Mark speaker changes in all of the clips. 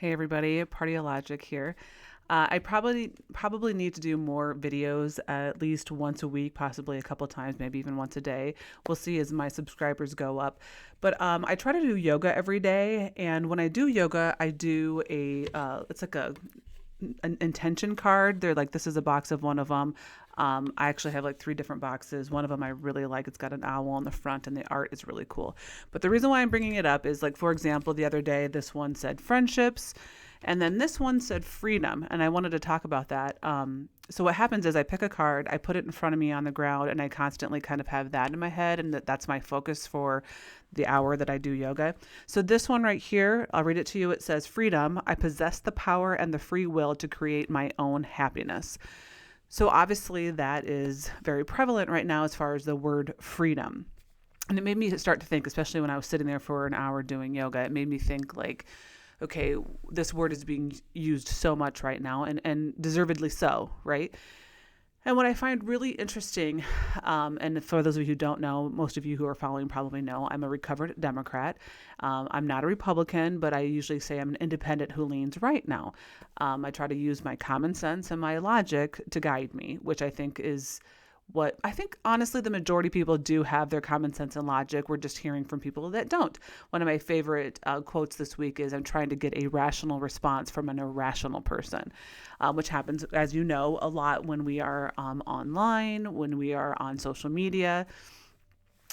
Speaker 1: Hey everybody, Partyologic here. I probably need to do more videos at least once a week, possibly a couple times, maybe even once a day. We'll see as my subscribers go up. But I try to do yoga every day, and when I do yoga, I do it's like an intention card. They're like, this is a box of one of them. I actually have like three different boxes. One of them I really like. It's got an owl on the front, and the art is really cool. But the reason why I'm bringing it up is, like, for example, the other day, this one said friendships, and then this one said freedom. And I wanted to talk about that. So what happens is I pick a card, I put it in front of me on the ground, and I constantly kind of have that in my head, and that's my focus for the hour that I do yoga. So this one right here, I'll read it to you. It says, freedom. I possess the power and the free will to create my own happiness. So obviously that is very prevalent right now as far as the word freedom. And it made me start to think, especially when I was sitting there for an hour doing yoga, it made me think, like, okay, this word is being used so much right now, and deservedly so, right? And what I find really interesting, and for those of you who don't know, most of you who are following probably know, I'm a recovered Democrat. I'm not a Republican, but I usually say I'm an independent who leans right now. I try to use my common sense and my logic to guide me, which I think is what I think, honestly, the majority of people do have their common sense and logic. We're just hearing from people that don't. One of my favorite quotes this week is, I'm trying to get a rational response from an irrational person, which happens, as you know, a lot when we are online, when we are on social media.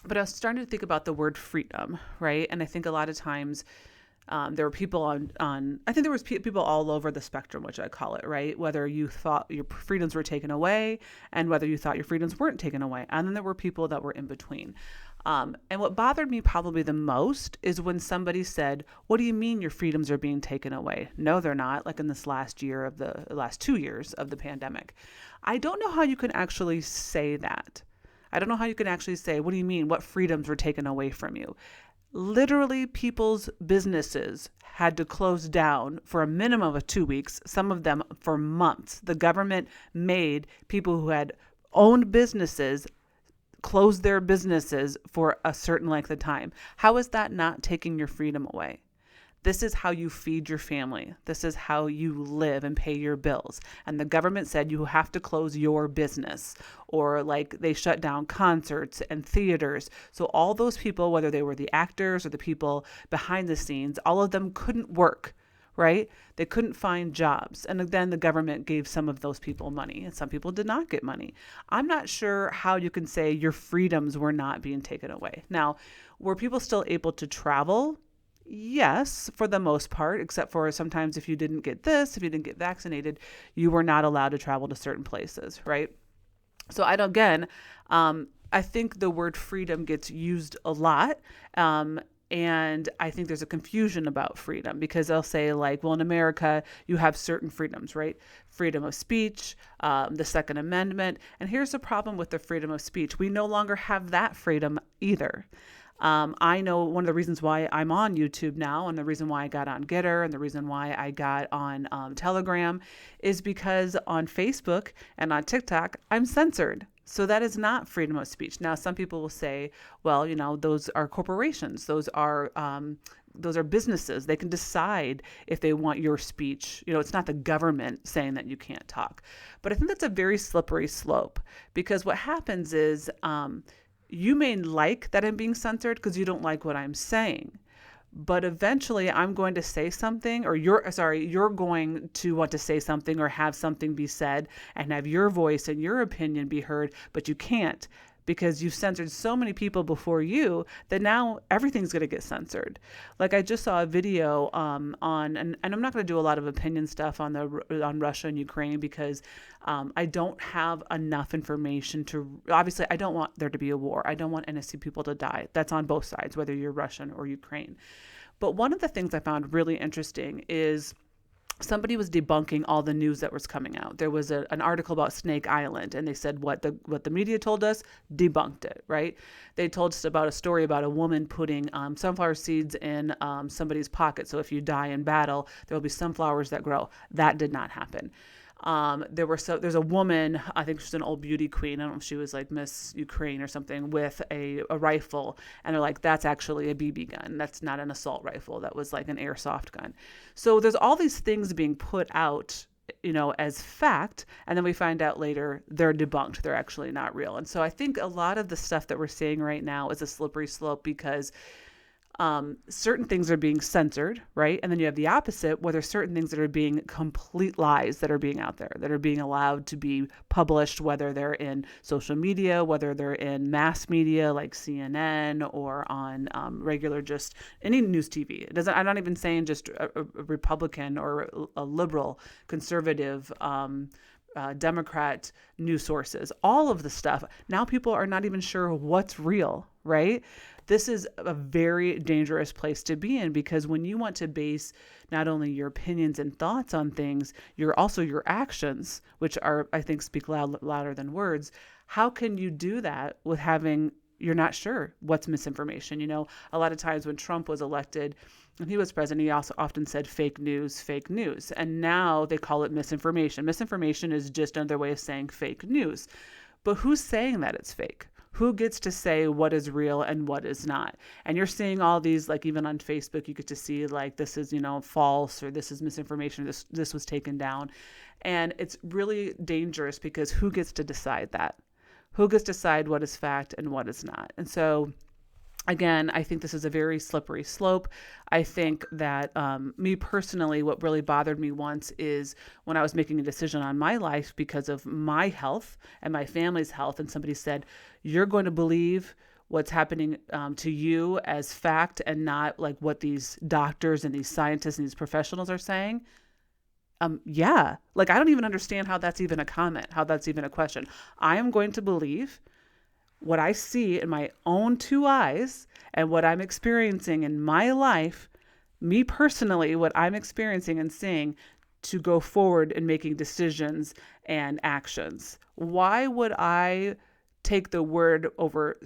Speaker 1: But I was starting to think about the word freedom, right? And I think a lot of times there were people I think there was people all over the spectrum, which I call it, right? Whether you thought your freedoms were taken away and whether you thought your freedoms weren't taken away. And then there were people that were in between. And what bothered me probably the most is when somebody said, what do you mean your freedoms are being taken away? No, they're not. Like in this last 2 years of the pandemic. I don't know how you can actually say that. I don't know how you can actually say, what do you mean? What freedoms were taken away from you? Literally, people's businesses had to close down for a minimum of 2 weeks, some of them for months. The government made people who had owned businesses close their businesses for a certain length of time. How is that not taking your freedom away? This is how you feed your family. This is how you live and pay your bills. And the government said you have to close your business, or like they shut down concerts and theaters. So all those people, whether they were the actors or the people behind the scenes, all of them couldn't work, right? They couldn't find jobs. And then the government gave some of those people money, and some people did not get money. I'm not sure how you can say your freedoms were not being taken away. Now, were people still able to travel? Yes, for the most part, except for sometimes if you didn't get this, if you didn't get vaccinated, you were not allowed to travel to certain places, right? So I think the word freedom gets used a lot. And I think there's a confusion about freedom because they'll say, like, well, in America, you have certain freedoms, right? Freedom of speech, the Second Amendment. And here's the problem with the freedom of speech. We no longer have that freedom either. I know one of the reasons why I'm on YouTube now, and the reason why I got on Getter, and the reason why I got on Telegram is because on Facebook and on TikTok, I'm censored. So that is not freedom of speech. Now, some people will say, well, those are corporations. Those are businesses. They can decide if they want your speech. It's not the government saying that you can't talk. But I think that's a very slippery slope, because what happens is, you may like that I'm being censored because you don't like what I'm saying. But eventually I'm going to say something, or you're going to want to say something or have something be said and have your voice and your opinion be heard, but you can't because you've censored so many people before you that now everything's going to get censored. Like I just saw a video and I'm not going to do a lot of opinion stuff on Russia and Ukraine because I don't have enough information obviously I don't want there to be a war. I don't want innocent people to die. That's on both sides, whether you're Russian or Ukraine. But one of the things I found really interesting is somebody was debunking all the news that was coming out. There was an article about Snake Island, and they said what the media told us, debunked it, right? They told us about a story about a woman putting sunflower seeds in somebody's pocket. So if you die in battle, there will be sunflowers that grow. That did not happen. There's a woman, I think she's an old beauty queen. I don't know if she was like Miss Ukraine or something, with a rifle. And they're like, that's actually a BB gun. That's not an assault rifle. That was like an airsoft gun. So there's all these things being put out, as fact. And then we find out later they're debunked. They're actually not real. And so I think a lot of the stuff that we're seeing right now is a slippery slope, because certain things are being censored, right? And then you have the opposite, where there's certain things that are being complete lies that are being out there, that are being allowed to be published, whether they're in social media, whether they're in mass media like CNN, or on regular, just any news TV. It doesn't. I'm not even saying just a Republican or a liberal, conservative, Democrat news sources. All of the stuff. Now people are not even sure what's real, right? This is a very dangerous place to be in, because when you want to base not only your opinions and thoughts on things, you're also your actions, which are, I think, speak louder than words. How can you do that with you're not sure what's misinformation? A lot of times when Trump was elected and he was president, he also often said fake news, fake news. And now they call it misinformation. Misinformation is just another way of saying fake news. But who's saying that it's fake? Who gets to say what is real and what is not? And you're seeing all these, like even on Facebook, you get to see like, this is, false, or this is misinformation, this was taken down. And it's really dangerous, because who gets to decide that? Who gets to decide what is fact and what is not? And so, again, I think this is a very slippery slope. I think that me personally, what really bothered me once is when I was making a decision on my life because of my health and my family's health, and somebody said, you're going to believe what's happening to you as fact, and not like what these doctors and these scientists and these professionals are saying. Yeah, like I don't even understand how that's even a comment, how that's even a question. I am going to believe what I see in my own two eyes and what I'm experiencing in my life, me personally, what I'm experiencing and seeing, to go forward in making decisions and actions. Why would I take the word over,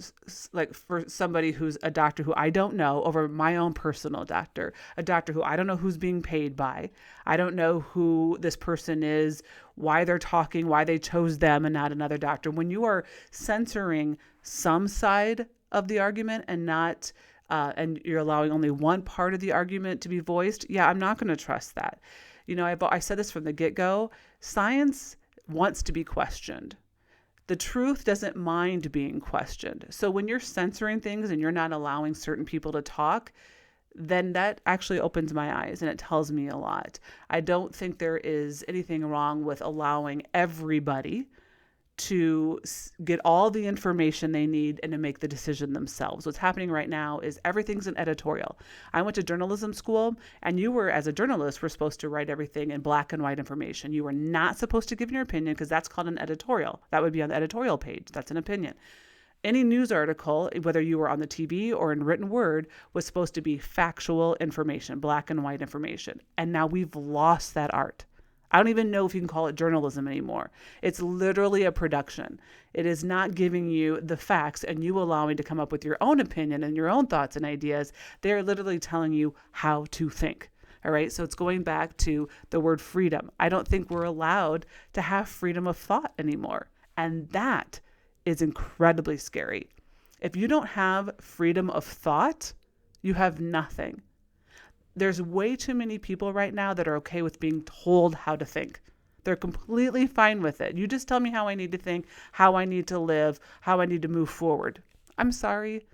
Speaker 1: like for somebody who's a doctor who I don't know, over my own personal doctor, a doctor who I don't know who's being paid by. I don't know who this person is, why they're talking, why they chose them and not another doctor. When you are censoring some side of the argument and not, and you're allowing only one part of the argument to be voiced, yeah, I'm not going to trust that. I said this from the get-go. Science wants to be questioned. The truth doesn't mind being questioned. So when you're censoring things and you're not allowing certain people to talk, then that actually opens my eyes and it tells me a lot. I don't think there is anything wrong with allowing everybody to get all the information they need and to make the decision themselves. What's happening right now is everything's an editorial. I went to journalism school, and you were, as a journalist, were supposed to write everything in black and white information. You were not supposed to give your opinion, because that's called an editorial. That would be on the editorial page. That's an opinion. Any news article, whether you were on the TV or in written word, was supposed to be factual information, black and white information. And now we've lost that art. I don't even know if you can call it journalism anymore. It's literally a production. It is not giving you the facts and you allowing to come up with your own opinion and your own thoughts and ideas. They're literally telling you how to think. All right. So it's going back to the word freedom. I don't think we're allowed to have freedom of thought anymore. And that is incredibly scary. If you don't have freedom of thought, you have nothing. There's way too many people right now that are okay with being told how to think. They're completely fine with it. You just tell me how I need to think, how I need to live, how I need to move forward. I'm sorry.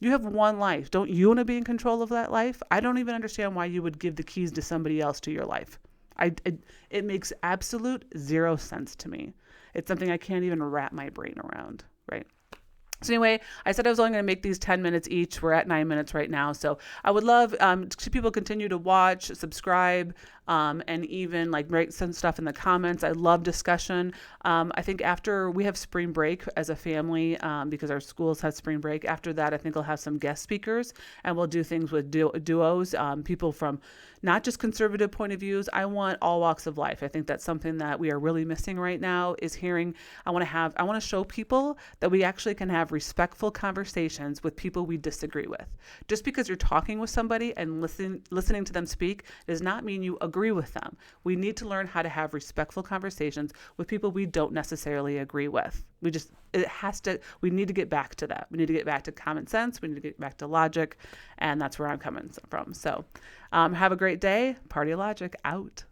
Speaker 1: You have one life. Don't you want to be in control of that life? I don't even understand why you would give the keys to somebody else to your life. It makes absolute zero sense to me. It's something I can't even wrap my brain around, right? So anyway, I said I was only going to make these 10 minutes each. We're at 9 minutes right now. So I would love to people continue to watch, subscribe, and even like write some stuff in the comments. I love discussion. I think after we have spring break as a family, because our schools have spring break, after that, I think I'll have some guest speakers and we'll do things with duos, people from not just conservative point of views. I want all walks of life. I think that's something that we are really missing right now, is hearing. I want to show people that we actually can have respectful conversations with people we disagree with. Just because you're talking with somebody and listening to them speak does not mean you agree agree with them. We need to learn how to have respectful conversations with people we don't necessarily agree with. We need to get back to that. We need to get back to common sense. We need to get back to logic. And that's where I'm coming from. So have a great day. Party Logic out.